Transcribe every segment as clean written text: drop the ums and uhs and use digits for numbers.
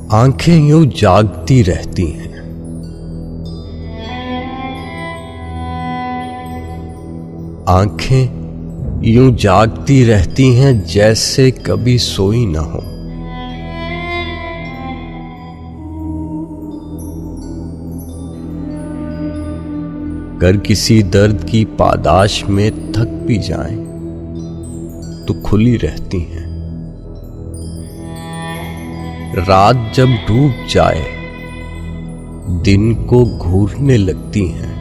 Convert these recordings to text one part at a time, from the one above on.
आंखें यूं जागती रहती हैं, आंखें यूं जागती रहती हैं जैसे कभी सोई न हो। अगर किसी दर्द की पादाश में थक भी जाएं तो खुली रहती हैं। रात जब डूब जाए दिन को घूरने लगती हैं।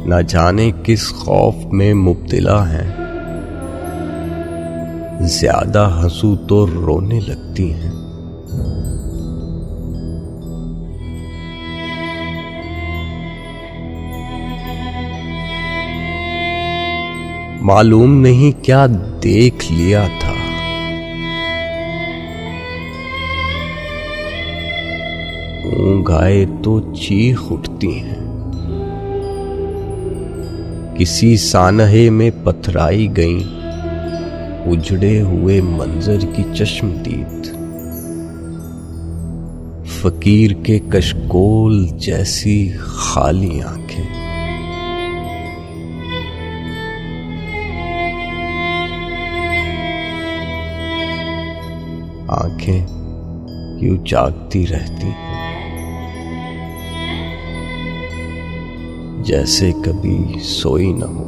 न जाने किस खौफ में मुब्तला हैं, ज्यादा हंसू तो रोने लगती हैं। मालूम नहीं क्या देख लिया था, ऊंघ आए तो चीख उठती हैं। किसी सानहे में पथराई गई उजड़े हुए मंजर की चश्मदीद, फकीर के कशकोल जैसी खाली आंखें। आंखें यूं जागती रहती हैं जैसे कभी सोई न हो।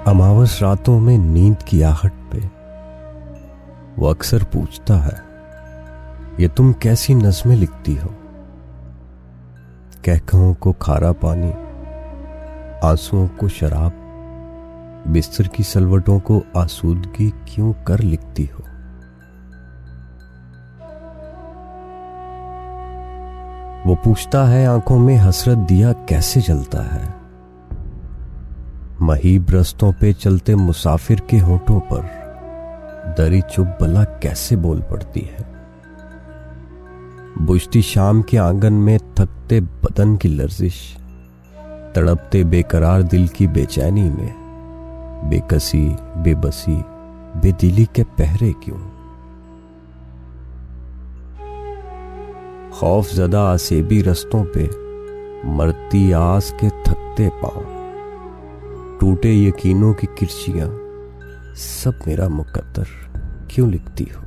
अमावस रातों में नींद की आहट पे वो अक्सर पूछता है, ये तुम कैसी नज़्में लिखती हो। कहकहों को खारा पानी, आंसुओं को शराब, बिस्तर की सलवटों को आसूदगी क्यों कर लिखती हो। वो पूछता है, आंखों में हसरत दिया कैसे जलता है। महीब रस्तों पे चलते मुसाफिर के होठों पर दरी चुप बला कैसे बोल पड़ती है। बुझती शाम के आंगन में थकते बदन की लर्जिश, तड़पते बेकरार दिल की बेचैनी में बेकसी, बेबसी, बेदिली के पहरे क्यों। खौफ ज़दा आसेबी रस्तों पे मरती आस के थकते पांव, टूटे यकीनों की किरचियां सब मेरा मुकद्दर क्यों लिखती हो।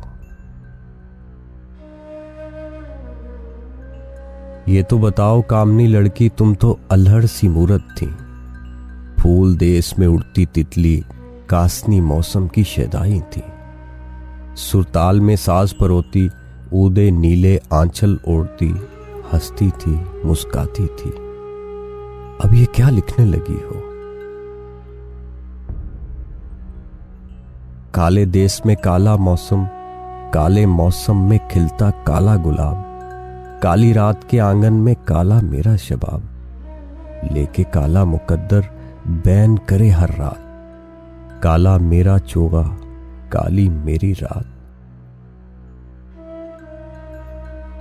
ये तो बताओ कामनी लड़की, तुम तो अल्हड़ सी मूरत थी। फूल देश में उड़ती तितली कासनी मौसम की शैदाई थी। सुरताल में साज परोती ऊदे नीले आंचल ओढ़ती हंसती थी, मुस्काती थी। अब ये क्या लिखने लगी हो। काले देश में काला मौसम, काले मौसम में खिलता काला गुलाब, काली रात के आंगन में काला मेरा शबाब, लेके काला मुकद्दर बैन करे हर रात, काला मेरा चोगा, काली मेरी रात।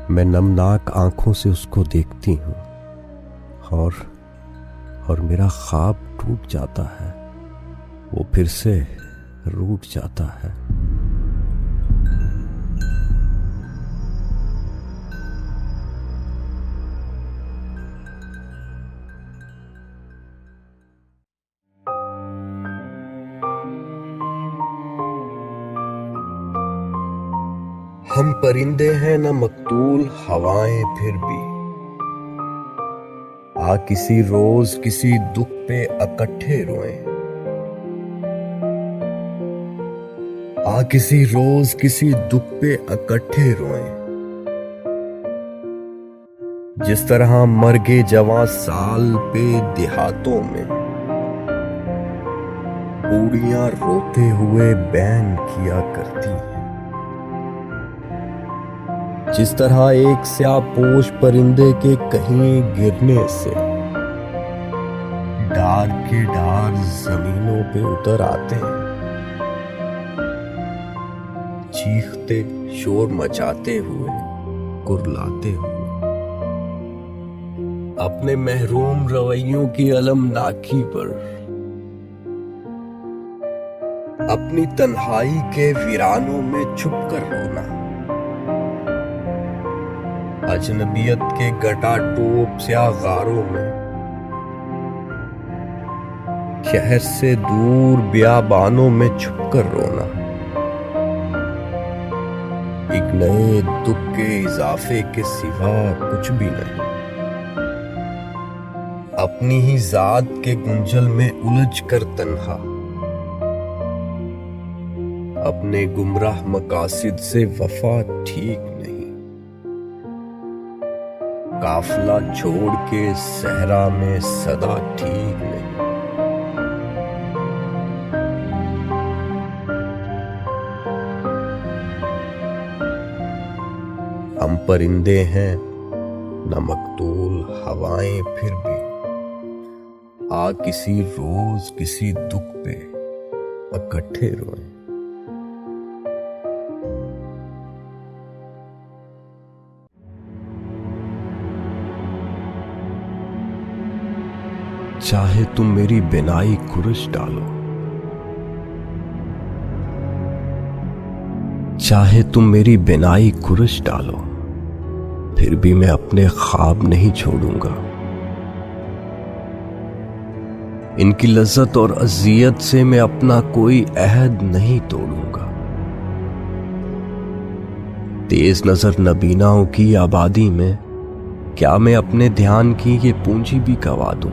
मैं नमनाक आंखों से उसको देखती हूं और मेरा ख्वाब टूट जाता है, वो फिर से रूठ जाता है। हम परिंदे हैं न मकतूल हवाएं फिर भी, आ किसी रोज किसी दुख पे इकट्ठे रोएं। आ किसी रोज किसी दुख पे इकट्ठे रोएं। जिस तरह मर्गे जवां साल पे देहातों में बूढ़ियां रोते हुए बैन किया करती हैं, जिस तरह एक स्यापोश परिंदे के कहीं गिरने से डार के डार जमीनों पे उतर आते हैं, चीखते शोर मचाते हुए कुर्लाते हुए, अपने महरूम रवैयों की अलमनाकी पर, अपनी तन्हाई के वीरानों में छुप कर रोना, अजनबियत के गटाटोप स्या गारों में, शहर से दूर बियाबानों में छुप कर रोना, एक नए दुख के इजाफे के सिवा कुछ भी नहीं, अपनी ही जात के गुंजल में उलझ कर तन्हा, अपने गुमराह मकासिद से वफा ठीक नहीं, काफिला छोड़ के सहरा में सदा ठीक नहीं। हम परिंदे हैं न मकतूल हवाएं, फिर भी आ किसी रोज किसी दुख पे इकट्ठे रोएं। चाहे तुम मेरी बिनाई खुरश डालो, चाहे तुम मेरी बिनाई खुरश डालो, फिर भी मैं अपने ख्वाब नहीं छोड़ूंगा। इनकी लज्जत और अजियत से मैं अपना कोई अहद नहीं तोड़ूंगा। तेज नजर नबीनाओं की आबादी में क्या मैं अपने ध्यान की ये पूंजी भी गवा दूं?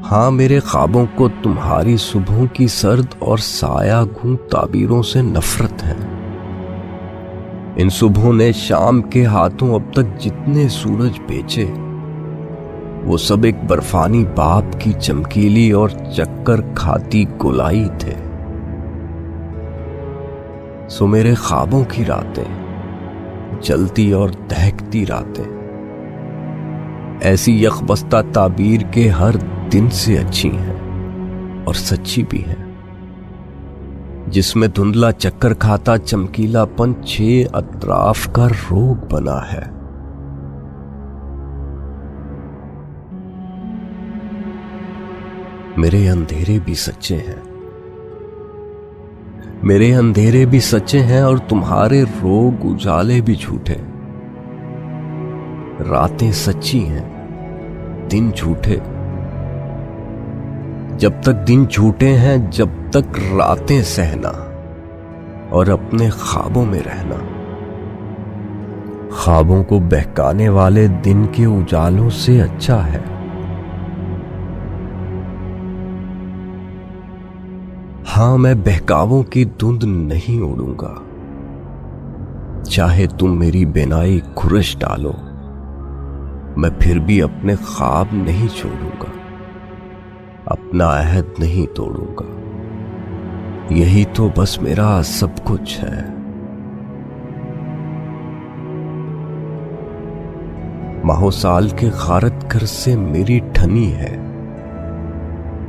हाँ, मेरे ख्वाबों को तुम्हारी सुबहों की सर्द और साया गूं ताबीरों से नफरत है। इन सुबहों ने शाम के हाथों अब तक जितने सूरज बेचे, वो सब एक बर्फानी बाप की चमकीली और चक्कर खाती गोलाई थे। सो मेरे ख्वाबों की रातें, जलती और दहकती रातें, ऐसी यकबस्ता ताबीर के हर दिन से अच्छी हैं और सच्ची भी हैं, जिसमें धुंधला चक्कर खाता चमकीलापन 6 अतराफ का रोग बना है। मेरे अंधेरे भी सच्चे हैं, मेरे अंधेरे भी सच्चे हैं और तुम्हारे रोग उजाले भी झूठे। रातें सच्ची हैं, दिन झूठे। जब तक दिन झूठे हैं, जब तक रातें सहना और अपने ख्वाबों में रहना। ख्वाबों को बहकाने वाले दिन के उजालों से अच्छा है। हां, मैं बहकावों की धुंध नहीं उड़ूंगा। चाहे तुम मेरी बिनाई खुरश डालो, मैं फिर भी अपने ख्वाब नहीं छोड़ूंगा, अपना अहद नहीं तोड़ूंगा। यही तो बस मेरा सब कुछ है। माहो साल के गारत घर से मेरी ठनी है,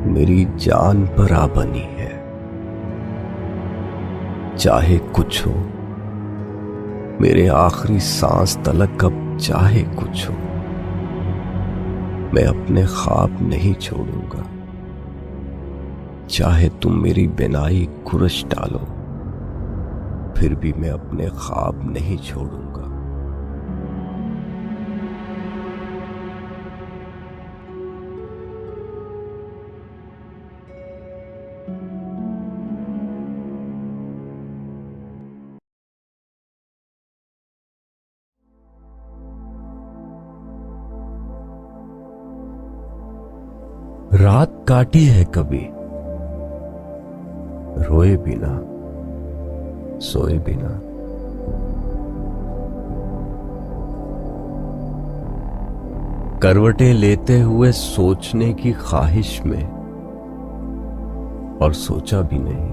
मेरी जान पर आ बनी है। चाहे कुछ हो, मेरे आखिरी सांस तलक अब चाहे कुछ हो, मैं अपने ख्वाब नहीं छोड़ूंगा। चाहे तुम मेरी बिनाई खुरश डालो, फिर भी मैं अपने ख्वाब नहीं छोड़ूंगा। रात काटी है कभी, रोए बिना सोए बिना, करवटें लेते हुए सोचने की ख्वाहिश में, और सोचा भी नहीं।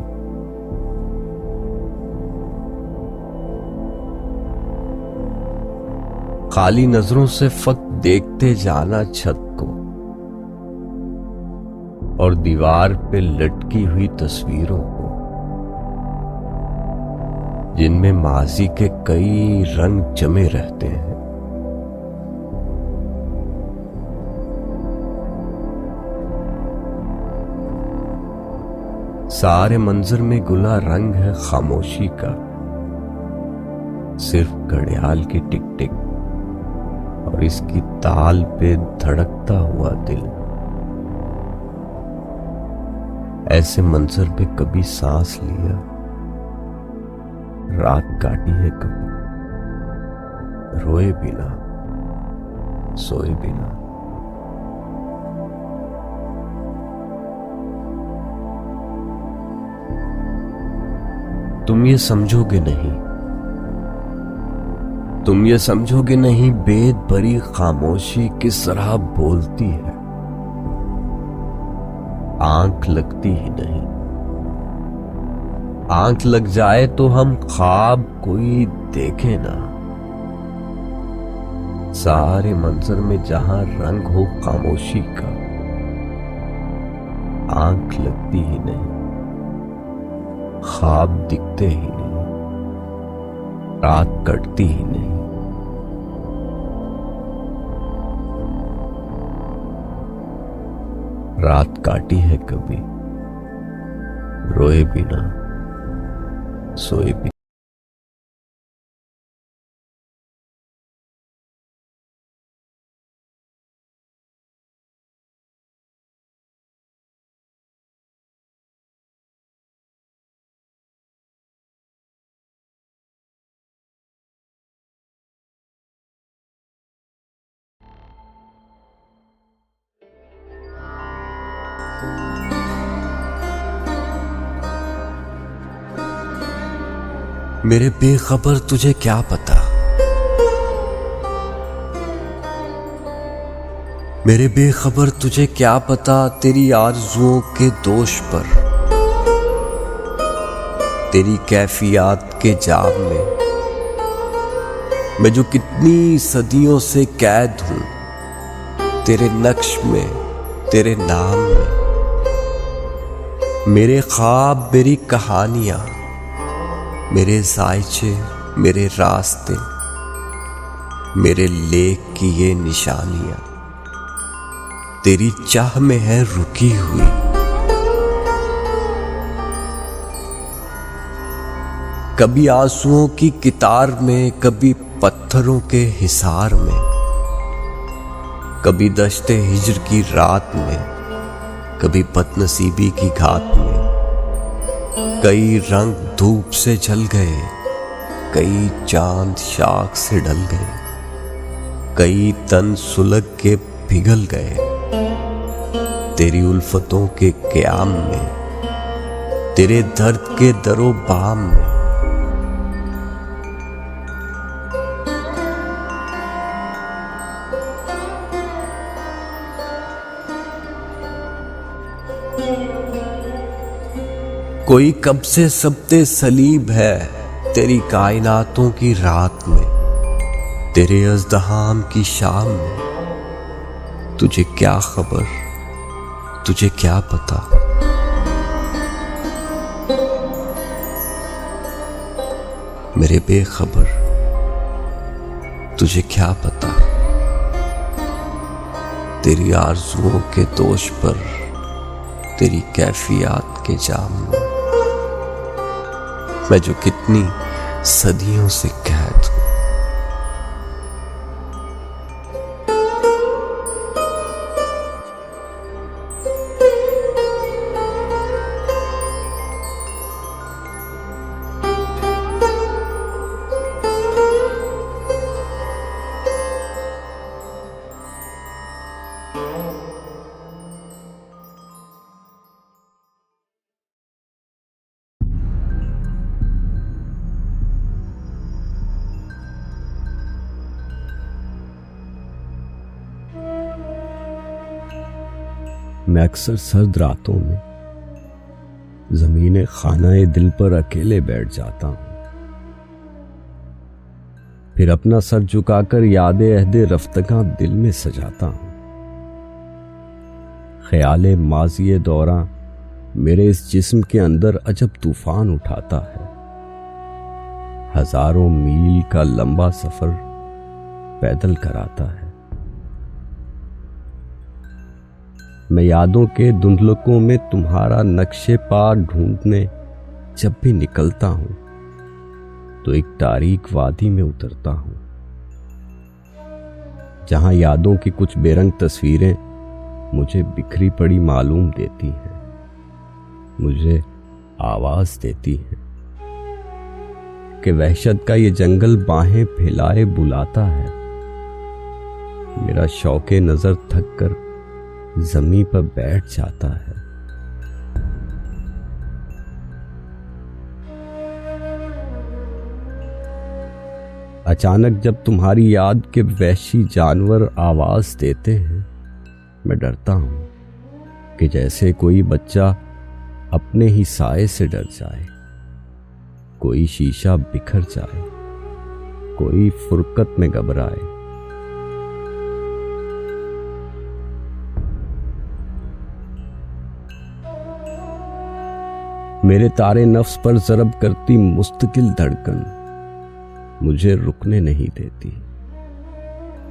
खाली नजरों से फक्त देखते जाना छत को और दीवार पे लटकी हुई तस्वीरों को, जिनमें माजी के कई रंग जमे रहते हैं। सारे मंजर में गुला रंग है खामोशी का, सिर्फ घड़ियाल की टिक टिक और इसकी ताल पे धड़कता हुआ दिल। ऐसे मंजर पे कभी सांस लिया, रात काटी है कभी, रोए बिना सोए बिना। तुम ये समझोगे नहीं, तुम ये समझोगे नहीं, बेद भरी खामोशी किस तरह बोलती है। आंख लगती ही नहीं, आंख लग जाए तो हम ख्वाब कोई देखे ना। सारे मंजर में जहां रंग हो खामोशी का, आंख लगती ही नहीं, ख्वाब दिखते ही नहीं, रात कटती ही नहीं। रात काटी है कभी, रोए बिना सोए बिना। मेरे बेखबर तुझे क्या पता, मेरे बेखबर तुझे क्या पता, तेरी आरज़ुओं के दोष पर, तेरी कैफियत के जाम में मैं जो कितनी सदियों से कैद हूं, तेरे नक्श में, तेरे नाम में। मेरे ख्वाब, मेरी कहानियां, मेरे जायचे, मेरे रास्ते, मेरे लेख की ये निशानियां तेरी चाह में है रुकी हुई। कभी आंसुओं की कितार में, कभी पत्थरों के हिसार में, कभी दश्ते हिज्र की रात में, कभी बदनसीबी की घात में। कई रंग धूप से जल गए, कई चांद शाख से ढल गए, कई तन सुलग के पिघल गए तेरी उल्फतों के क़याम में, तेरे दर्द के दरो बाम में। कोई कब से सबते सलीब है तेरी कायनातों की रात में, तेरे अज़दहाम की शाम में। तुझे क्या खबर, तुझे क्या पता। मेरे बेखबर तुझे क्या पता, तेरी आरज़ुओं के दोष पर, तेरी कैफियत के जाम में मैं जो कितनी सदियों से कैद हूं। मैं अक्सर सर्द रातों में ज़मीने खानाए दिल पर अकेले बैठ जाता हूं। फिर अपना सर झुकाकर यादें अहदे रफ्तगा दिल में सजाता हूं। ख्याले माज़िए दौरान मेरे इस जिस्म के अंदर अजब तूफान उठाता है। हजारों मील का लंबा सफर पैदल कराता है। मैं यादों के धुंधलकों में तुम्हारा नक्शे पा ढूंढने जब भी निकलता हूं तो एक तारीक वादी में उतरता हूं, जहां यादों की कुछ बेरंग तस्वीरें मुझे बिखरी पड़ी मालूम देती हैं, मुझे आवाज देती हैं कि वहशत का ये जंगल बाहें फैलाए बुलाता है। मेरा शौके नजर थक कर जमीन पर बैठ जाता है। अचानक जब तुम्हारी याद के वहशी जानवर आवाज देते हैं, मैं डरता हूं कि जैसे कोई बच्चा अपने ही साए से डर जाए, कोई शीशा बिखर जाए, कोई फुरकत में घबराए। मेरे तारे नफ्स पर ज़रब करती मुस्तकिल धड़कन मुझे रुकने नहीं देती,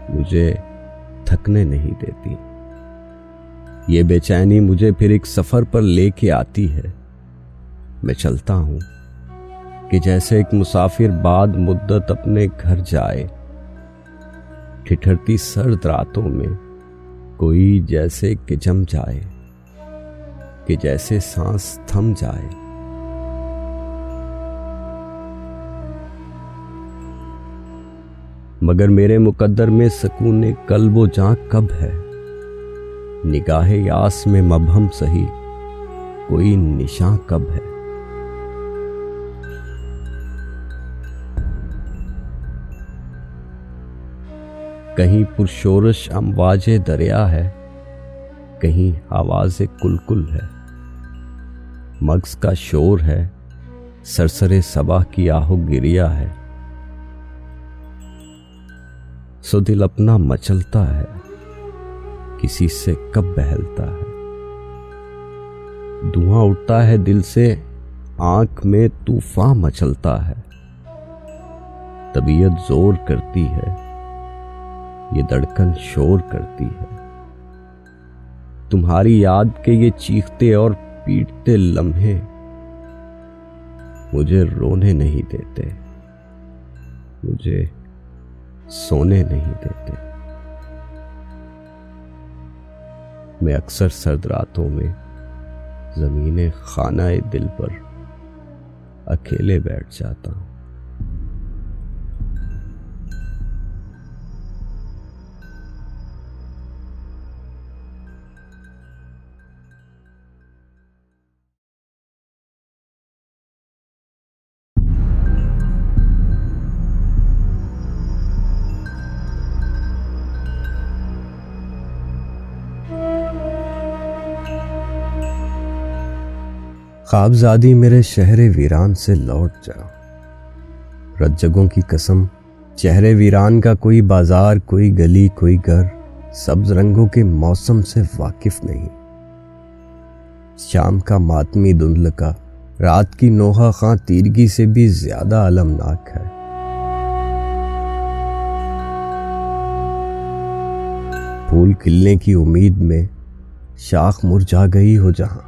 मुझे थकने नहीं देती। ये बेचैनी मुझे फिर एक सफर पर लेके आती है। मैं चलता हूं कि जैसे एक मुसाफिर बाद मुद्दत अपने घर जाए। ठिठुरती सर्द रातों में कोई जैसे कि जम जाए, कि जैसे सांस थम जाए। मगर मेरे मुकद्दर में सकून कल्बो जां कब है। निगाहे यास में मबहम सही कोई निशां कब है। कहीं पुरशोरश अमवाजे दरिया है, कहीं आवाज़े कुलकुल है। मग्ज़ का शोर है, सरसरे सबा की आहो गिरिया है। सो दिल अपना मचलता है, किसी से कब बहलता है। धुआं उठता है दिल से, आंख में तूफान मचलता है। तबीयत जोर करती है, ये धड़कन शोर करती है। तुम्हारी याद के ये चीखते और पीटते लम्हे मुझे रोने नहीं देते, मुझे सोने नहीं देते। मैं अक्सर सर्द रातों में ज़मीने खानाए दिल पर अकेले बैठ जाता हूं। ख्वाबज़ादी मेरे शहरे वीरान से लौट जा। रज्जगों की कसम, चेहरे वीरान का कोई बाजार, कोई गली, कोई घर सब्ज रंगों के मौसम से वाकिफ नहीं। शाम का मातमी धुंधल का रात की नोहा खां तीरगी से भी ज्यादा अलमनाक है। फूल खिलने की उम्मीद में शाख मुरझा गई हो जहां,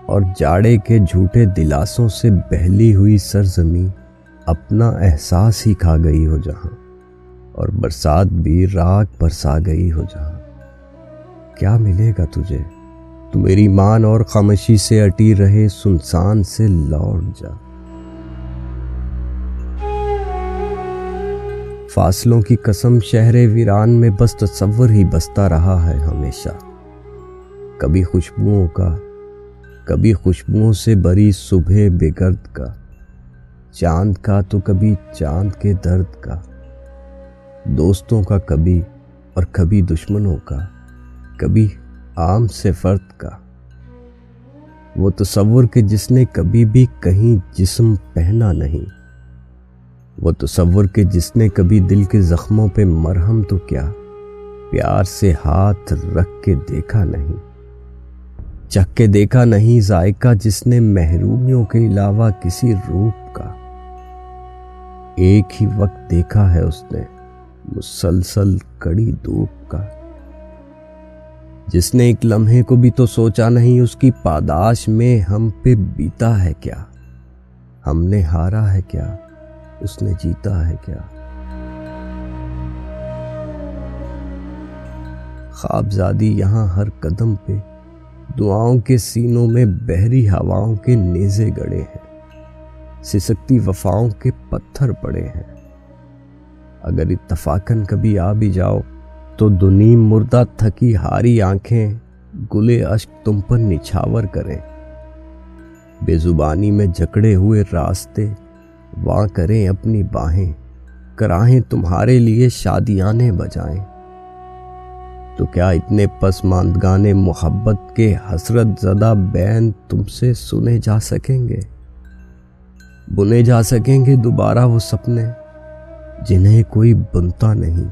और जाड़े के झूठे दिलासों से बहली हुई सरजमी अपना एहसास ही खा गई हो जहां, और बरसात भी राख बरसा गई हो जहां। क्या मिलेगा तुझे? तू मेरी मान और खामोशी से अटी रहे सुनसान से लौट जा। फासलों की कसम, शहरे वीरान में बस तसव्वुर ही बसता रहा है हमेशा। कभी खुशबुओं का, कभी खुशबुओं से भरी सुबह बेगर्द का, चांद का तो कभी चांद के दर्द का, दोस्तों का कभी और कभी दुश्मनों का, कभी आम से फर्द का, वो तसव्वुर के जिसने कभी भी कहीं जिस्म पहना नहीं, वो तसव्वुर के जिसने कभी दिल के जख्मों पे मरहम तो क्या प्यार से हाथ रख के देखा नहीं, चख के देखा नहीं जायका जिसने महरूमियों के अलावा किसी रूप का। एक ही वक्त देखा है उसने मुसलसल कड़ी धूप का, जिसने एक लम्हे को भी तो सोचा नहीं उसकी पादाश में हम पे बीता है क्या, हमने हारा है क्या, उसने जीता है क्या। ख्वाबज़ादी यहाँ हर कदम पे दुआओं के सीनों में बहरी हवाओं के नेज़े गड़े हैं, सिसकती वफाओं के पत्थर पड़े हैं। अगर इत्तफाकन कभी आ भी जाओ तो दुनीम मुर्दा थकी हारी आंखें गुले अश्क तुम पर निछावर करें, बेजुबानी में जकड़े हुए रास्ते वां करें अपनी बाहें, कराहें तुम्हारे लिए शादियाने बजाएं। तो क्या इतने पसमानदगाने मोहब्बत के हसरत ज़दा बैन तुमसे सुने जा सकेंगे, बुने जा सकेंगे दोबारा वो सपने जिन्हें कोई बुनता नहीं,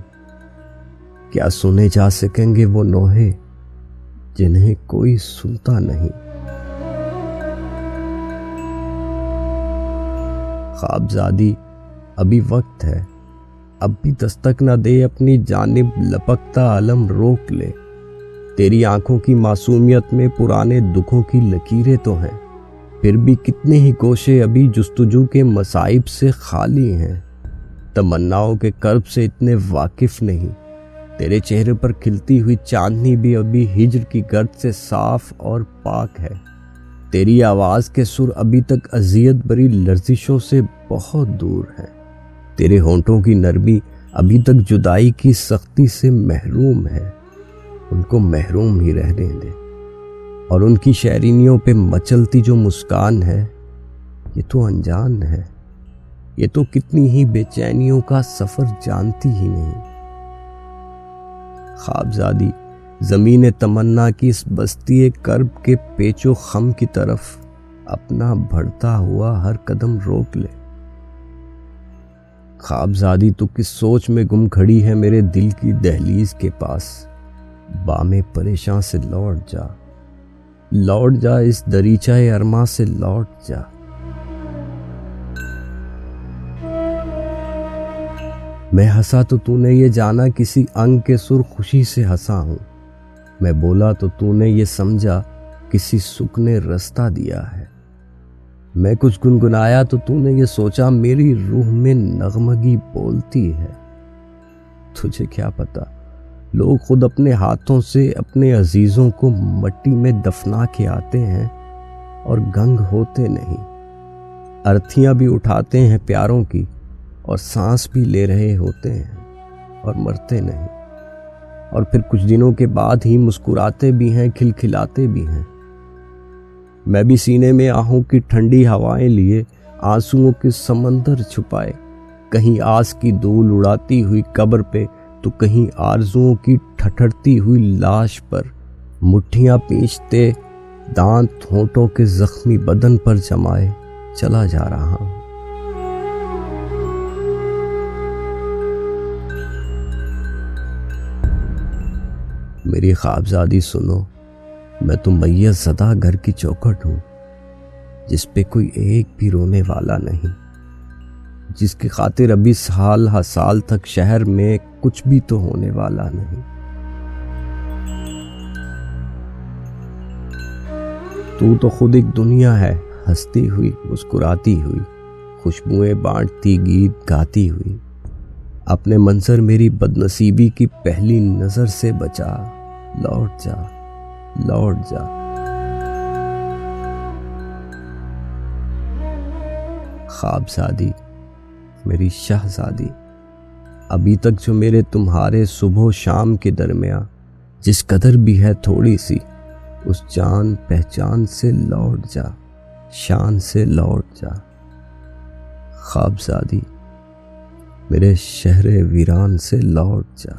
क्या सुने जा सकेंगे वो नोहे जिन्हें कोई सुनता नहीं। ख्वाबज़ादी अभी वक्त है, अब भी दस्तक न दे अपनी जानिब लपकता अलम रोक ले। तेरी आंखों की मासूमियत में पुराने दुखों की लकीरें तो हैं, फिर भी कितने ही कोशे अभी जुस्तजू के मसाइब से खाली हैं। तमन्नाओं के कर्ब से इतने वाकिफ नहीं, तेरे चेहरे पर खिलती हुई चांदनी भी अभी हिज्र की गर्द से साफ और पाक है। तेरी आवाज के सुर अभी तक अजियत भरी लर्जिशों से बहुत दूर है। तेरे होंठों की नरमी अभी तक जुदाई की सख्ती से महरूम है, उनको महरूम ही रहने दे। और उनकी शहरीनियों पे मचलती जो मुस्कान है ये तो अनजान है, ये तो कितनी ही बेचैनियों का सफर जानती ही नहीं। ख्वाबज़ादी ज़मीन तमन्ना की इस बस्ती कर्ब के पेचो खम की तरफ अपना बढ़ता हुआ हर कदम रोक ले। ख्वाबज़ादी तू किस सोच में गुम खड़ी है मेरे दिल की दहलीज के पास, बामे परेशान से लौट जा, लौट जा इस दरीचाए अरमा से लौट जा। मैं हंसा तो तूने ये जाना किसी अंग के सुर खुशी से हंसा हूं, मैं बोला तो तूने ये समझा किसी सुख ने रास्ता दिया है। मैं कुछ गुनगुनाया तो तूने ये सोचा मेरी रूह में नगमगी बोलती है। तुझे क्या पता लोग खुद अपने हाथों से अपने अजीजों को मट्टी में दफना के आते हैं और गंग होते नहीं, अर्थियां भी उठाते हैं प्यारों की और सांस भी ले रहे होते हैं और मरते नहीं, और फिर कुछ दिनों के बाद ही मुस्कुराते भी हैं, खिलखिलाते भी हैं। मैं भी सीने में आहों की ठंडी हवाएं लिए आंसुओं के समंदर छुपाए, कहीं आस की धूल उड़ाती हुई कब्र पे तो कहीं आरजुओं की ठठरती हुई लाश पर मुट्ठियां पींचते दांत होंठों के जख्मी बदन पर जमाए चला जा रहा हूं। मेरी ख्वाबज़ादी सुनो, मैं तो मैयत ज़दा घर की चौखट हूं जिस पे कोई एक भी रोने वाला नहीं, जिसकी खातिर अभी साल हा साल तक शहर में कुछ भी तो होने वाला नहीं। तू तो खुद एक दुनिया है, हंसती हुई मुस्कुराती हुई, खुशबुएं बांटती गीत गाती हुई। अपने मंजर मेरी बदनसीबी की पहली नजर से बचा, लौट जा, लौट जा। ख्वाबज़ादी मेरी शहजादी, अभी तक जो मेरे तुम्हारे सुबह शाम के दरमियान जिस कदर भी है थोड़ी सी, उस जान पहचान से लौट जा, शान से लौट जा। ख्वाबज़ादी मेरे शहरे वीरान से लौट जा।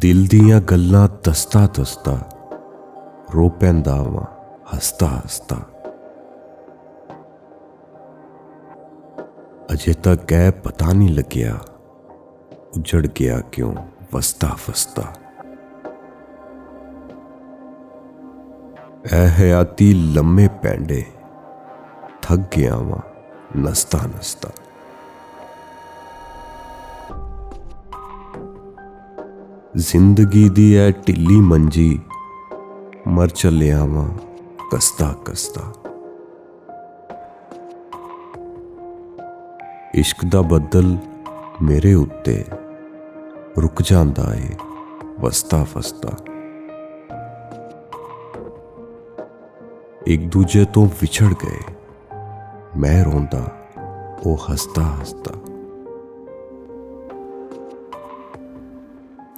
दिल दियां गल्लां दसदा दसदा रो पैंदा वां हसदा हसदा। अजे तक ऐ पता नहीं लग्या उजड़ गया क्यों वसदा वसदा। ऐ हयाती लम्मे पैंडे थक गया वां नसदा नसदा। जिंदगी दी ऐ ढिली मंजी मर चलिया वां कसदा कसदा। इश्क दा बदल मेरे उत्ते रुक जांदा ए वसदा वसदा। एक दूजे तो विछड़ गए मैं रोंदा ओ हसदा हसदा।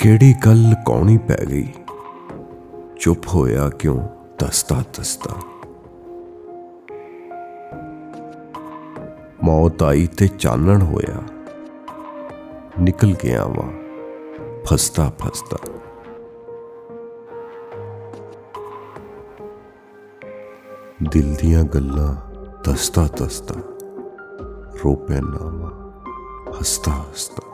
केड़ी गल कौनी पै गई चुप होया क्यों दसदा दसदा। मौत आई ते चानण होया निकल गया वां फसदा फसदा। दिल दियां गल्लां दसदा दसदा रो पैना वां हसदा हसदा।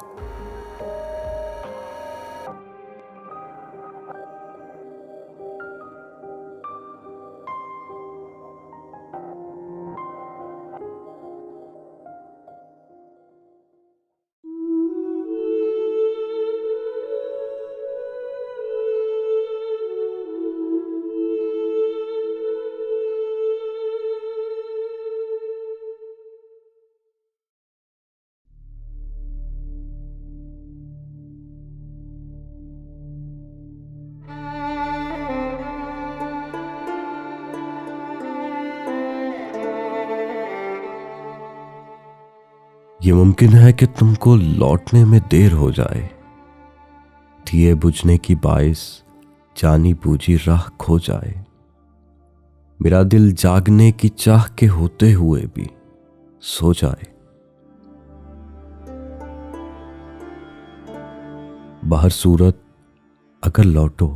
ये मुमकिन है कि तुमको लौटने में देर हो जाए। दिए बुझने की बाइस जानी बूझी राह खो जाए। मेरा दिल जागने की चाह के होते हुए भी सो जाए। बाहर सूरत अगर लौटो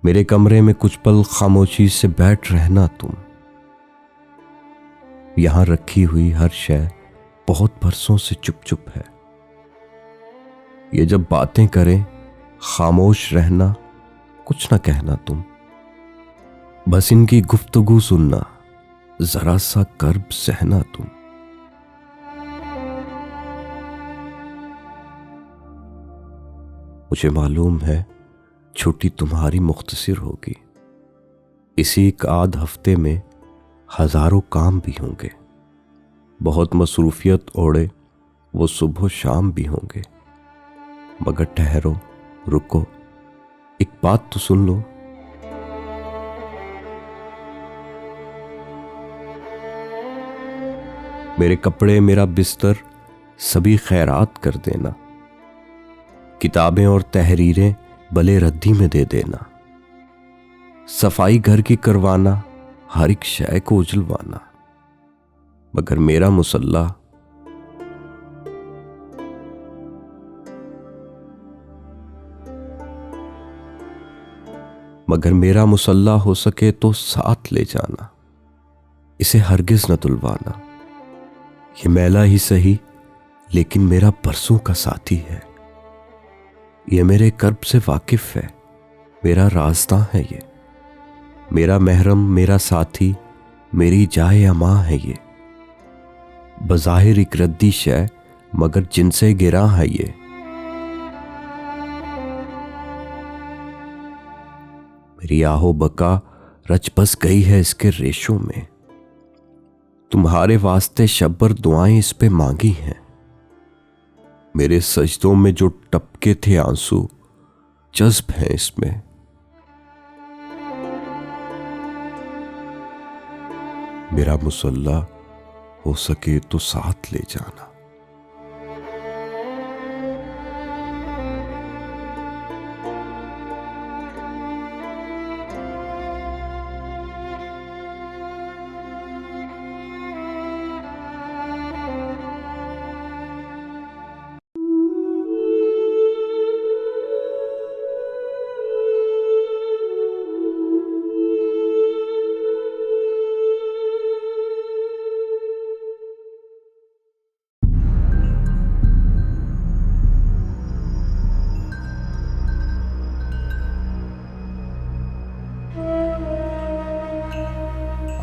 मेरे कमरे में कुछ पल खामोशी से बैठ रहना तुम। यहां रखी हुई हर शय बहुत बरसों से चुप चुप है। ये जब बातें करें खामोश रहना कुछ ना कहना तुम। बस इनकी गुफ्तगू सुनना जरा सा कर्ब सहना तुम। मुझे मालूम है छुट्टी तुम्हारी मुख्तसिर होगी। इसी एक आध हफ्ते में हजारों काम भी होंगे। बहुत मसरूफियत ओढ़े वो सुबह शाम भी होंगे। मगर ठहरो रुको एक बात तो सुन लो। मेरे कपड़े मेरा बिस्तर सभी खैरात कर देना। किताबें और तहरीरें भले रद्दी में दे देना। सफाई घर की करवाना हर एक शय को उजलवाना। मगर मेरा मुसल्ला हो सके तो साथ ले जाना। इसे हरगिज न तुलवाना। ये मैला ही सही लेकिन मेरा बरसों का साथी है। ये मेरे कर्ब से वाकिफ है। मेरा रास्ता है ये। मेरा महरम मेरा साथी मेरी जाए अमां है ये। बज़ाहिर एक रद्दी शय मगर जिनसे गिरा है ये। मेरी आहो बका रच बस गई है इसके रेशों में। तुम्हारे वास्ते शब्बर दुआएं इस पे मांगी हैं। मेरे सजदों में जो टपके थे आंसू जज्ब हैं इसमें। मेरा मुसल्ला हो सके तो साथ ले जाना।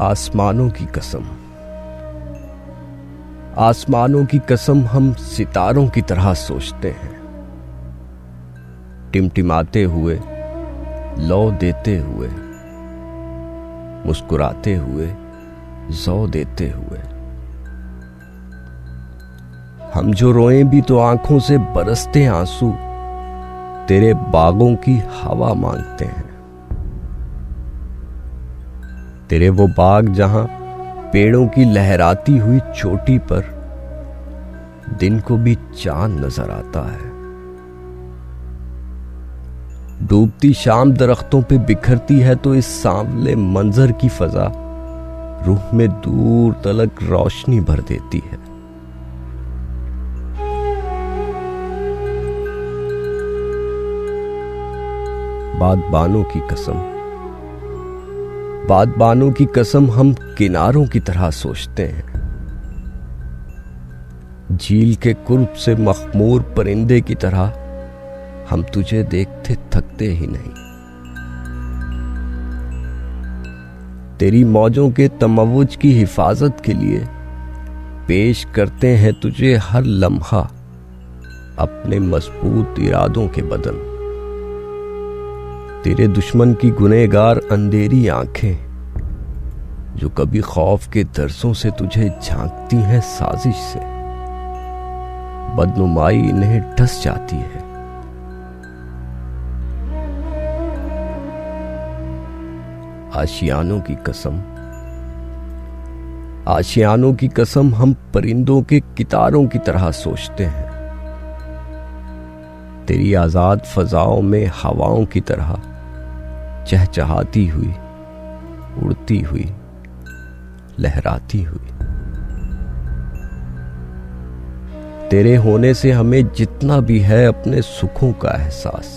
आसमानों की कसम, आसमानों की कसम हम सितारों की तरह सोचते हैं, टिमटिमाते हुए, लौ देते हुए, मुस्कुराते हुए, जौ देते हुए। हम जो रोएं भी तो आंखों से बरसते आंसू तेरे बागों की हवा मांगते हैं। तेरे वो बाग जहां पेड़ों की लहराती हुई चोटी पर दिन को भी चांद नजर आता है। डूबती शाम दरख्तों पे बिखरती है तो इस सांवले मंजर की फजा रूह में दूर तलक रोशनी भर देती है। बादबानों की कसम, बादबानों की कसम हम किनारों की तरह सोचते हैं, झील के कुर्ब से मखमूर परिंदे की तरह हम तुझे देखते थकते ही नहीं। तेरी मौजों के तमव्वुज की हिफाजत के लिए पेश करते हैं तुझे हर लम्हा अपने मजबूत इरादों के बदल। तेरे दुश्मन की गुनहगार अंधेरी आंखें जो कभी खौफ के दरसों से तुझे झांकती हैं साजिश से, बदनुमाई इन्हें डस जाती है। आशियानों की कसम, आशियानों की कसम हम परिंदों के कितारों की तरह सोचते हैं, तेरी आजाद फजाओं में हवाओं की तरह चहचहाती हुई, उड़ती हुई, लहराती हुई। तेरे होने से हमें जितना भी है अपने सुखों का एहसास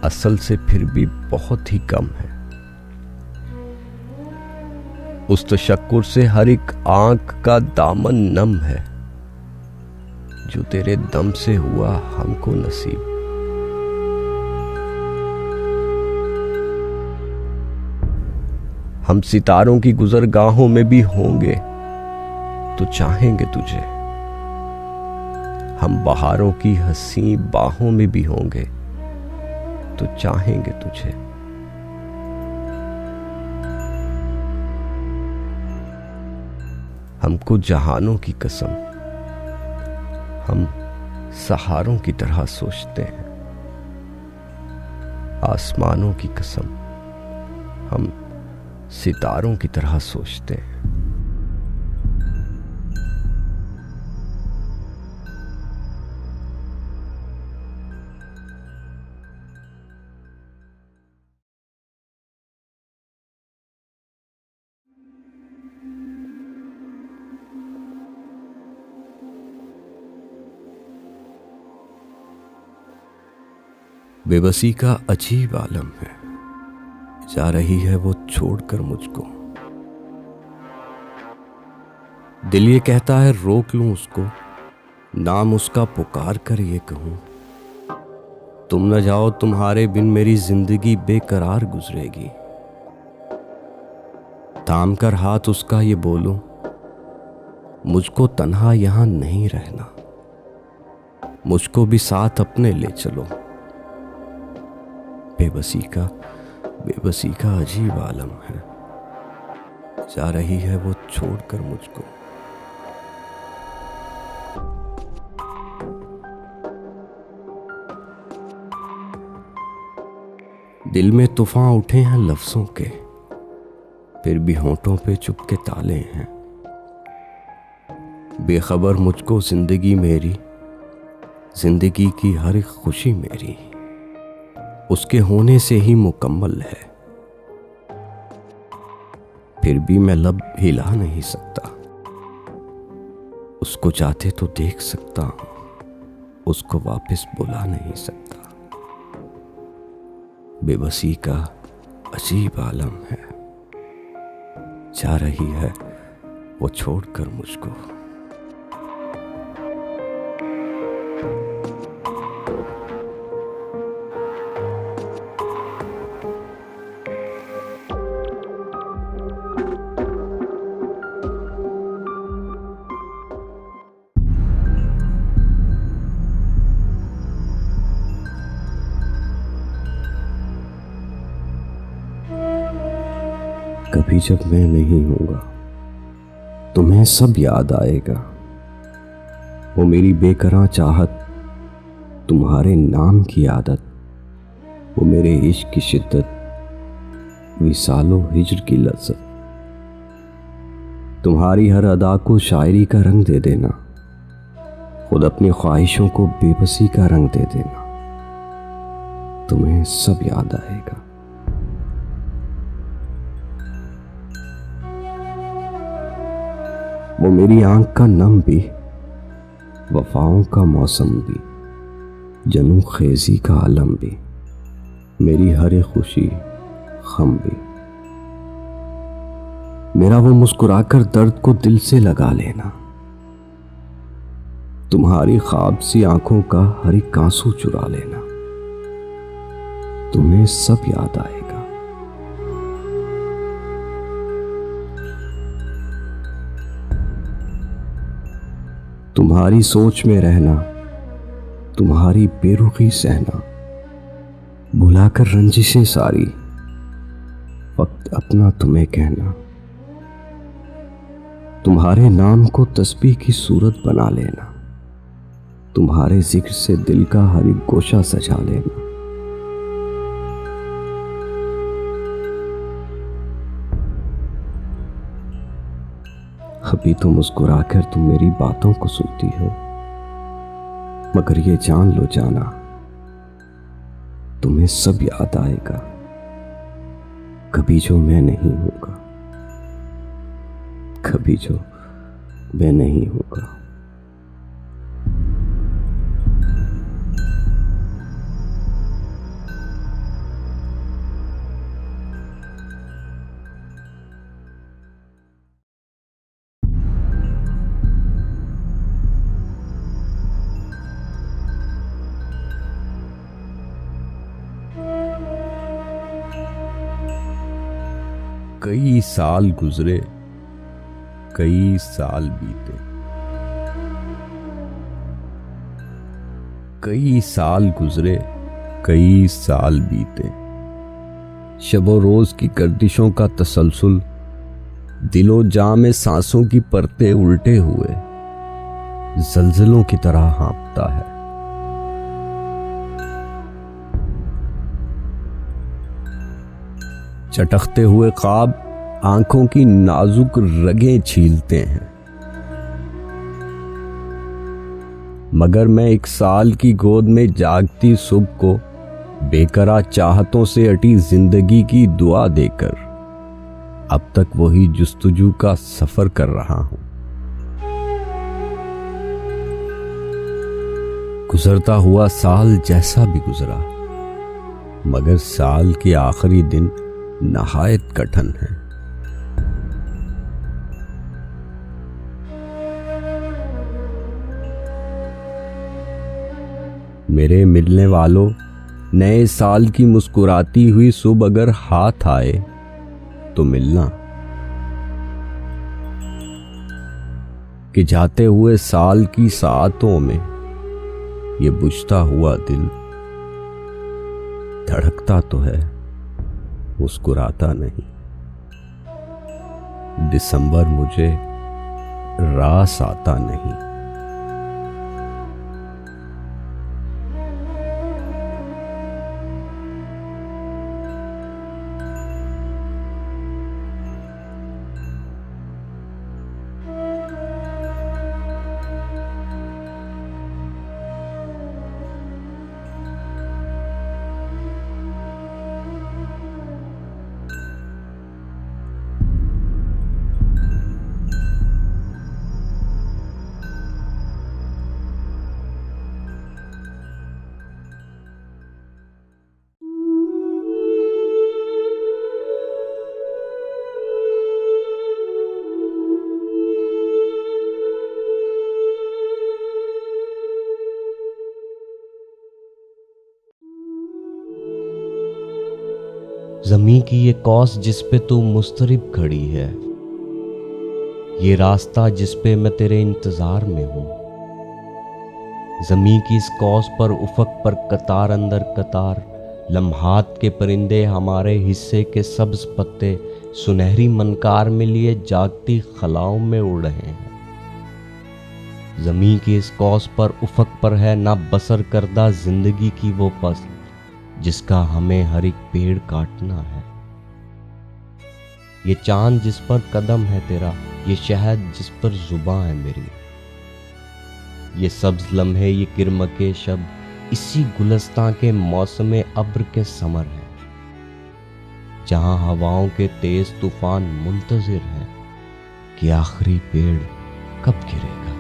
असल से फिर भी बहुत ही कम है। उस तशक्कुर से हर एक आंख का दामन नम है जो तेरे दम से हुआ हमको नसीब। हम सितारों की गुजरगाहों में भी होंगे तो चाहेंगे तुझे, हम बहारों की हंसी बाहों में भी होंगे तो चाहेंगे तुझे। हमको जहानों की कसम, हम सहारों की तरह सोचते हैं, आसमानों की कसम हम सितारों की तरह सोचते हैं। बेबसी का अजीब आलम है, जा रही है वो छोड़कर मुझको। दिल ये कहता है रोक लूं उसको, नाम उसका पुकार कर ये कहूं, तुम न जाओ तुम्हारे बिन मेरी जिंदगी बेकरार गुजरेगी। थाम कर हाथ उसका ये बोलूं, मुझको तन्हा यहां नहीं रहना, मुझको भी साथ अपने ले चलो। बेबसी का अजीब आलम है, जा रही है वो छोड़कर मुझको। दिल में तूफान उठे हैं लफ्जों के, फिर भी होंठों पे चुपके ताले हैं। बेखबर मुझको जिंदगी मेरी, जिंदगी की हर एक खुशी मेरी उसके होने से ही मुकम्मल है। फिर भी मैं लब हिला नहीं सकता, उसको चाहते तो देख सकता हूं, उसको वापस बुला नहीं सकता। बेबसी का अजीब आलम है, जा रही है वो छोड़कर मुझको। जब मैं नहीं हूँगा तुम्हें सब याद आएगा। वो मेरी बेकरां चाहत, तुम्हारे नाम की आदत, वो मेरे इश्क की शिद्दत, विसालो हिज्र की लज्जत। तुम्हारी हर अदा को शायरी का रंग दे देना, खुद अपनी ख्वाहिशों को बेबसी का रंग दे देना। तुम्हें सब याद आएगा। वो मेरी आंख का नम भी, वफाओं का मौसम भी, जनू खेजी का आलम भी, मेरी हर खुशी खम भी। मेरा वो मुस्कुराकर दर्द को दिल से लगा लेना, तुम्हारी ख्वाब सी आंखों का हर एक आंसू चुरा लेना। तुम्हें सब याद आएगा। तुम्हारी सोच में रहना, तुम्हारी बेरुखी सहना, भुलाकर रंजिशें सारी, वक्त अपना तुम्हें कहना। तुम्हारे नाम को तस्बीह की सूरत बना लेना, तुम्हारे जिक्र से दिल का हर एक गोशा सजा लेना। अभी तो मुस्कुराकर तुम मेरी बातों को सुनती हो, मगर ये जान लो जाना, तुम्हें सब याद आएगा कभी जो मैं नहीं हूँगा, कभी जो मैं नहीं हूँगा। कई साल गुजरे, कई साल बीते, कई साल गुजरे, कई साल बीते। शबो रोज की गर्दिशों का तसलसल, दिलो जां में सांसों की परतें उल्टे हुए जलजलों की तरह हाँपता है। चटकते हुए ख्वाब आंखों की नाजुक रगें छीलते हैं, मगर मैं एक साल की गोद में जागती सुबह को बेकरार चाहतों से अटी जिंदगी की दुआ देकर अब तक वही जुस्तजू का सफर कर रहा हूं। गुजरता हुआ साल जैसा भी गुजरा, मगर साल के आखिरी दिन नहायत कठिन है। मेरे मिलने वालों, नए साल की मुस्कुराती हुई सुबह अगर हाथ आए तो मिलना, कि जाते हुए साल की सातों में ये बुझता हुआ दिल धड़कता तो है, मुस्कुराता नहीं। दिसंबर मुझे रास आता नहीं। ज़मीं की ये कौस जिस पे तू मुस्तरिब खड़ी है, ये रास्ता जिस पे मैं तेरे इंतज़ार में हूँ। ज़मीं की इस कौस पर उफ़क़ पर कतार अंदर कतार लम्हात के परिंदे हमारे हिस्से के सब्ज़ पत्ते सुनहरी मनकार में लिए जागती खलाओं में उड़ रहे हैं। जमीन की इस कौस पर उफक पर है ना बसर करदा जिंदगी की वो फसल जिसका हमें हर एक पेड़ काटना है। ये चांद जिस पर कदम है तेरा, ये शहद जिस पर जुबां है मेरी, ये सब्ज लम्हे, ये किरमके शब्द इसी गुलस्तां के मौसम अब्र के समर है, जहां हवाओं के तेज तूफान मुंतजिर हैं कि आखिरी पेड़ कब गिरेगा।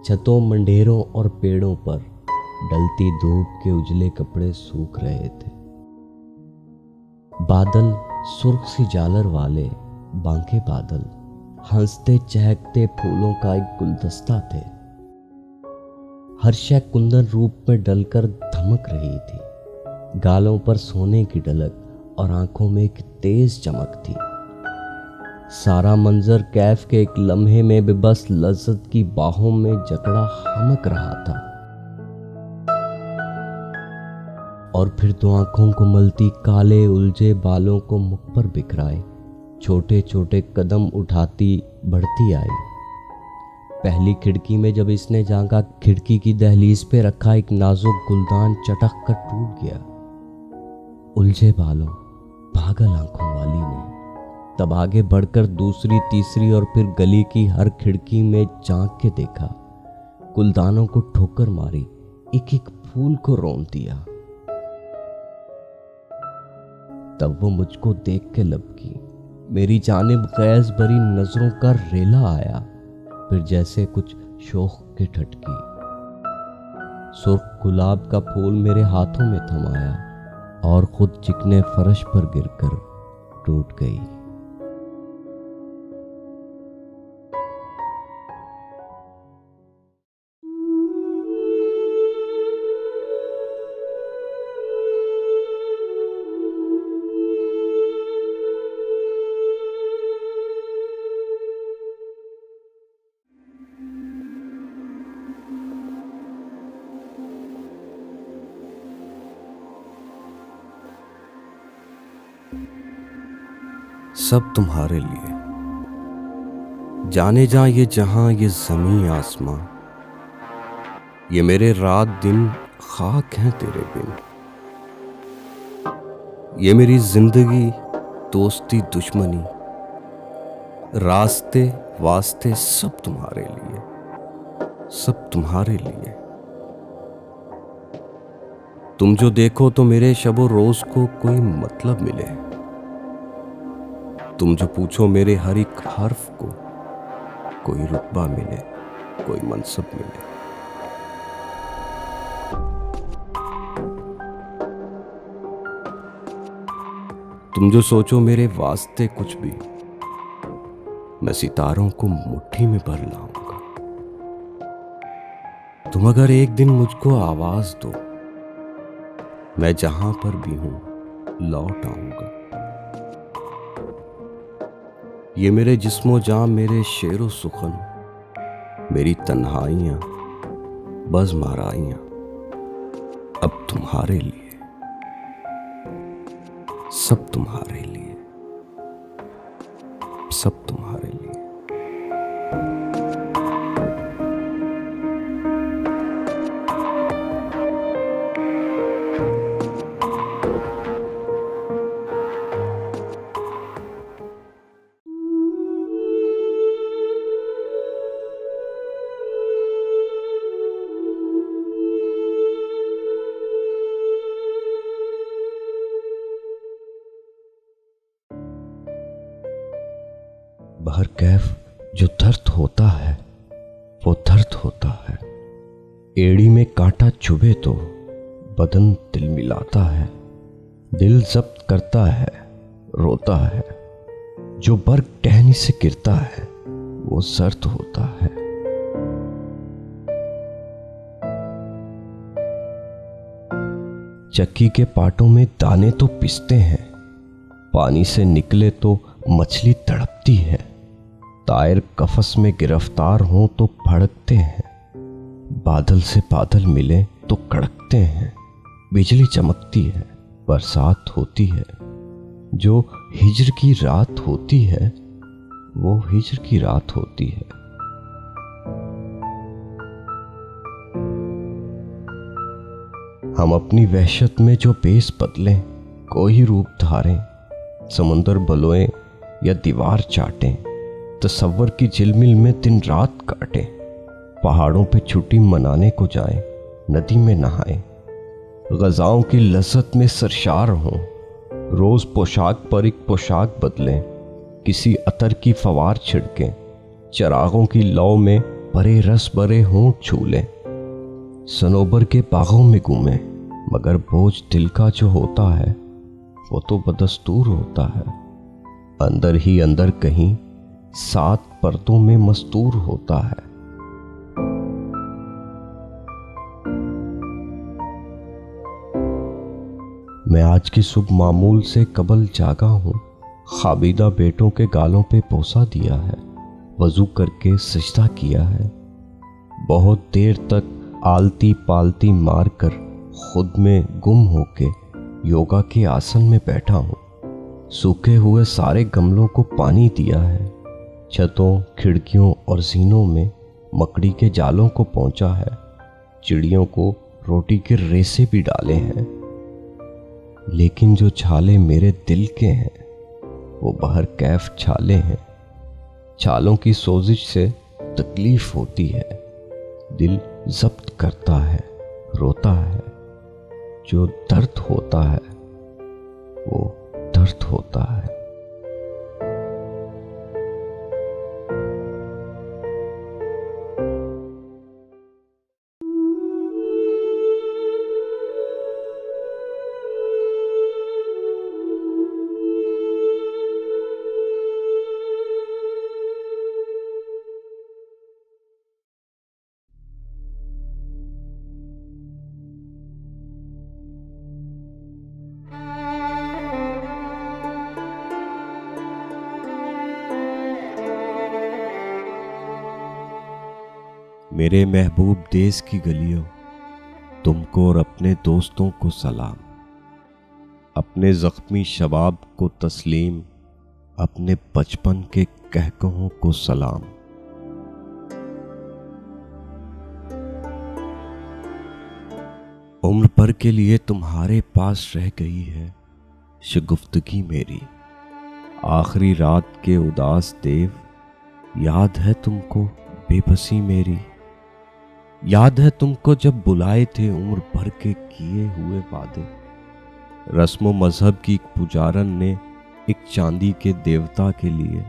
छतों, मंडेरों और पेड़ों पर डलती धूप के उजले कपड़े सूख रहे थे। बादल सुर्ख सी झालर वाले बांके बादल हंसते चहकते फूलों का एक गुलदस्ता थे। हर शय कुंदन रूप में डलकर धमक रही थी। गालों पर सोने की डलक और आंखों में एक तेज चमक थी। सारा मंजर कैफ के एक लम्हे में बेबस लज्जत की बाहों में जकड़ा हमक रहा था। और फिर तो आंखों को मलती काले उलझे बालों को मुख पर बिखराए छोटे छोटे कदम उठाती बढ़ती आई। पहली खिड़की में जब इसने झांका, खिड़की की दहलीज पे रखा एक नाजुक गुलदान चटक कर टूट गया। उलझे बालों, पागल आंखों वाली ने तब आगे बढ़कर दूसरी, तीसरी और फिर गली की हर खिड़की में झांक के देखा। गुलदानों को ठोकर मारी, एक एक फूल को रौंद दिया। तब वो मुझको देख के लपकी। मेरी जानिब गैस भरी नजरों का रेला आया, फिर जैसे कुछ शोख के ठटकी। सुर्ख गुलाब का फूल मेरे हाथों में थमाया और खुद चिकने फर्श पर गिरकर टूट गई। सब तुम्हारे लिए, जाने जा ये जहां ये जमीन आसमां, ये मेरे रात दिन खाक हैं तेरे बिन। ये मेरी जिंदगी दोस्ती दुश्मनी, रास्ते वास्ते सब तुम्हारे लिए, सब तुम्हारे लिए। तुम जो देखो तो मेरे शबो रोज को कोई मतलब मिले। तुम जो पूछो मेरे हर एक हर्फ को कोई रुतबा मिले, कोई मनसब मिले। तुम जो सोचो मेरे वास्ते कुछ भी, मैं सितारों को मुट्ठी में भर लाऊंगा। तुम अगर एक दिन मुझको आवाज दो, मैं जहां पर भी हूं लौट आऊंगा। ये मेरे जिस्मो जां, मेरे शेरो सुखन, मेरी तन्हाइयां बस माराइयां, अब तुम्हारे लिए, सब तुम्हारे लिए, सब तुम्हारे लिए। बाहर कैफ जो दर्द होता है वो दर्द होता है। एड़ी में कांटा चुभे तो बदन दिल मिलाता है। दिल जब्त करता है, रोता है। जो बर्फ टहनी से गिरता है वो सर्द होता है। चक्की के पाटों में दाने तो पिसते हैं, पानी से निकले तो मछली तड़पती है। तायर कफस में गिरफ्तार हों तो भड़कते हैं, बादल से बादल मिले तो कड़कते हैं। बिजली चमकती है, बरसात होती है। जो हिज्र की रात होती है वो हिज्र की रात होती है। हम अपनी वहशत में जो बेस बदलें, कोई रूप धारें, समुंदर बलोएं या दीवार चाटें, तसव्वुर की झिलमिल में दिन रात काटें। पहाड़ों पे छुट्टी मनाने को जाएं, नदी में नहाएं, गज़ाओं की लज़्ज़त में सरशार हों। रोज पोशाक पर एक पोशाक बदलें, किसी अतर की फवार छिड़कें, चरागों की लौ में भरे रस भरे होंठ छू लें। सनोबर के बागों में घूमें, मगर बोझ दिल का जो होता है वो तो बदस्तूर होता है। अंदर ही अंदर कहीं 7 पर्दों में मस्तूर होता है। मैं आज की सुबह मामूल से कबल जागा हूं। खाबीदा बेटों के गालों पे पोसा दिया है, वजू करके सजदा किया है। बहुत देर तक आलती पालती मार कर खुद में गुम होके योगा के आसन में बैठा हूं। सूखे हुए सारे गमलों को पानी दिया है। छतों, खिड़कियों और जीनों में मकड़ी के जालों को पहुंचा है। चिड़ियों को रोटी के रेसे भी डाले हैं। लेकिन जो छाले मेरे दिल के हैं वो बहर कैफ छाले हैं। छालों की सोजिश से तकलीफ होती है, दिल जब्त करता है, रोता है। जो दर्द होता है वो दर्द होता है। मेरे महबूब देश की गलियों, तुमको और अपने दोस्तों को सलाम। अपने जख्मी शबाब को तस्लीम, अपने बचपन के कहकहों को सलाम। उम्र भर के लिए तुम्हारे पास रह गई है शगुफ्तगी मेरी। आखिरी रात के उदास देव, याद है तुमको बेबसी मेरी। याद है तुमको जब बुलाए थे उम्र भर के किए हुए वादे। रस्म मजहब की एक पुजारन ने एक चांदी के देवता के लिए।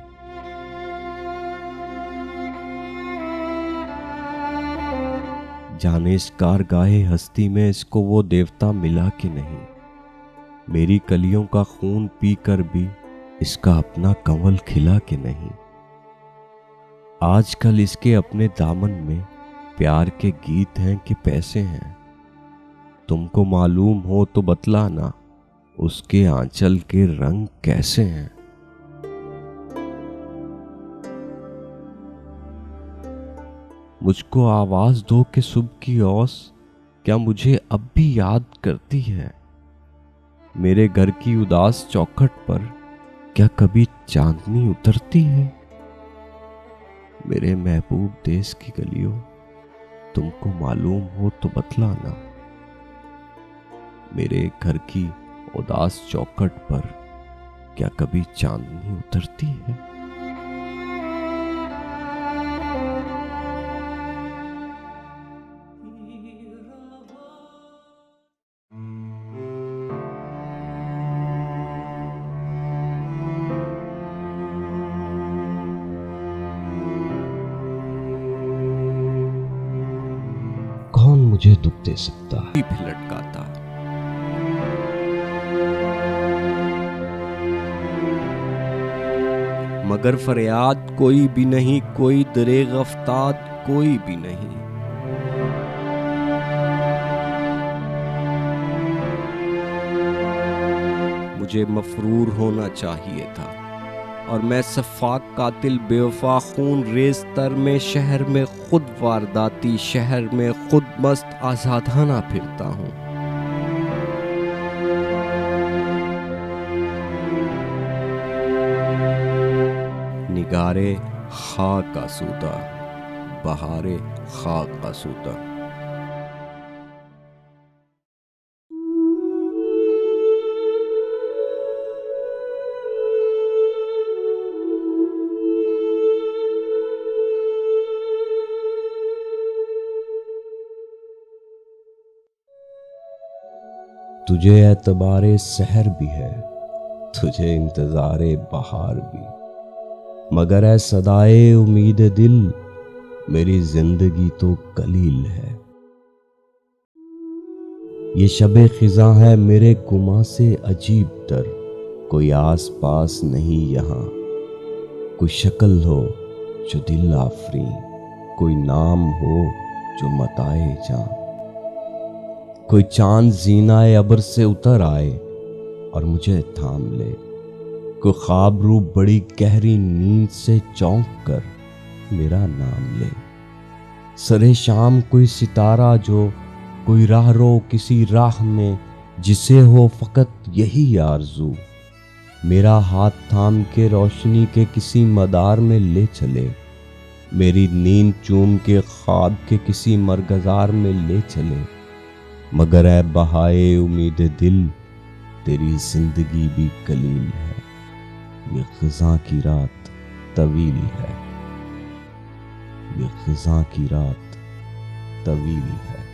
जाने इस कारगाहे हस्ती में इसको वो देवता मिला कि नहीं। मेरी कलियों का खून पीकर भी इसका अपना कंवल खिला कि नहीं। आजकल इसके अपने दामन में प्यार के गीत हैं कि पैसे हैं। तुमको मालूम हो तो बतलाना उसके आंचल के रंग कैसे हैं। मुझको आवाज दो कि सुबह की औस क्या मुझे अब भी याद करती है। मेरे घर की उदास चौखट पर क्या कभी चांदनी उतरती है। मेरे महबूब देश की गलियों, तुमको मालूम हो तो बतलाना मेरे घर की उदास चौखट पर क्या कभी चांदनी उतरती है। मुझे दुख दे सकता है। भी लटकाता। मगर फरियाद कोई भी नहीं, कोई दरेग अफ्ताद कोई भी नहीं। मुझे मफरूर होना चाहिए था और मैं सफाक कातिल बेवफा खून रेज तर में शहर में खुद वारदाती, शहर में खुद मस्त आजादाना फिरता हूँ। निगारे खाक आसूदा, बहारे खाक आसूदा। तुझे एतबारे सहर भी है, तुझे इंतजारे बहार भी, मगर है सदाए उम्मीद दिल, मेरी जिंदगी तो कलील है। ये शबे खिज़ां है मेरे गुमा से अजीब तर, कोई आस पास नहीं यहाँ, कोई शक्ल हो जो दिल आफरी, कोई नाम हो जो मताए जां, कोई चांद जीनाए अबर से उतर आए और मुझे थाम ले, कोई ख्वाब रू बड़ी गहरी नींद से चौंक कर मेरा नाम ले। सरे शाम कोई सितारा जो कोई राह रो किसी राह में, जिसे हो फकत यही आरज़ू, मेरा हाथ थाम के रोशनी के किसी मदार में ले चले, मेरी नींद चूम के ख्वाब के किसी मरगजार में ले चले। मगर ऐ बहाए उम्मीद दिल, तेरी जिंदगी भी कलील है, ये ख़िज़ां की रात तवील है, ये ख़िज़ां की रात तवील है।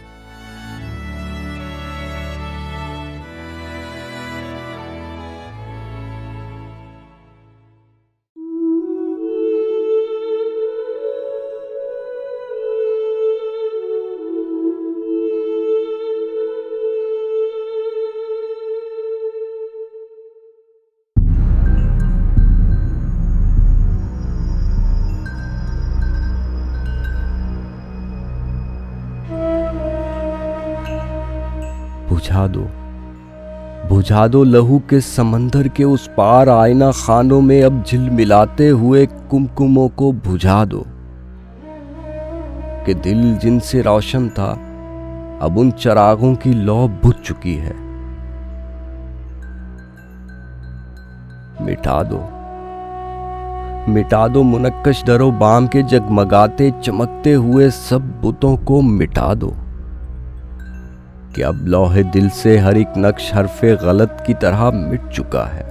बुझा दो लहू के समंदर के उस पार, आईना खानों में अब झिलमिलाते हुए कुमकुमों को बुझा दो, कि दिल जिनसे रोशन था अब उन चरागों की लौ बुझ चुकी है। मिटा दो मुनक्कश दरो बाम के जगमगाते चमकते हुए सब बुतों को मिटा दो, कि अब लौहे दिल से हर एक नक्श हरफे गलत की तरह मिट चुका है।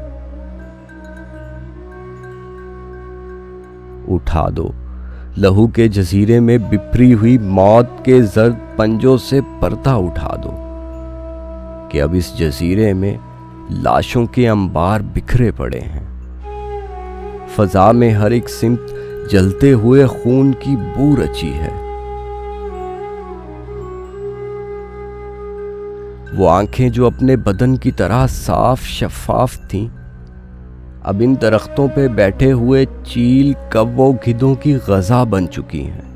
उठा दो लहू के जजीरे में बिफरी हुई मौत के जर्द पंजों से पर्दा उठा दो, कि अब इस जजीरे में लाशों के अंबार बिखरे पड़े हैं। फजा में हर एक सिमत जलते हुए खून की बू रची है। वो आंखें जो अपने बदन की तरह साफ शफाफ थीं, अब इन दरख्तों पे बैठे हुए चील कव्वों गिद्धों की गजा बन चुकी हैं।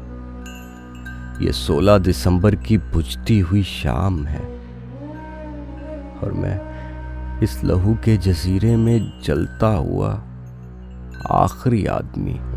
ये 16 दिसंबर की बुझती हुई शाम है और मैं इस लहू के जजीरे में जलता हुआ आखिरी आदमी हूं।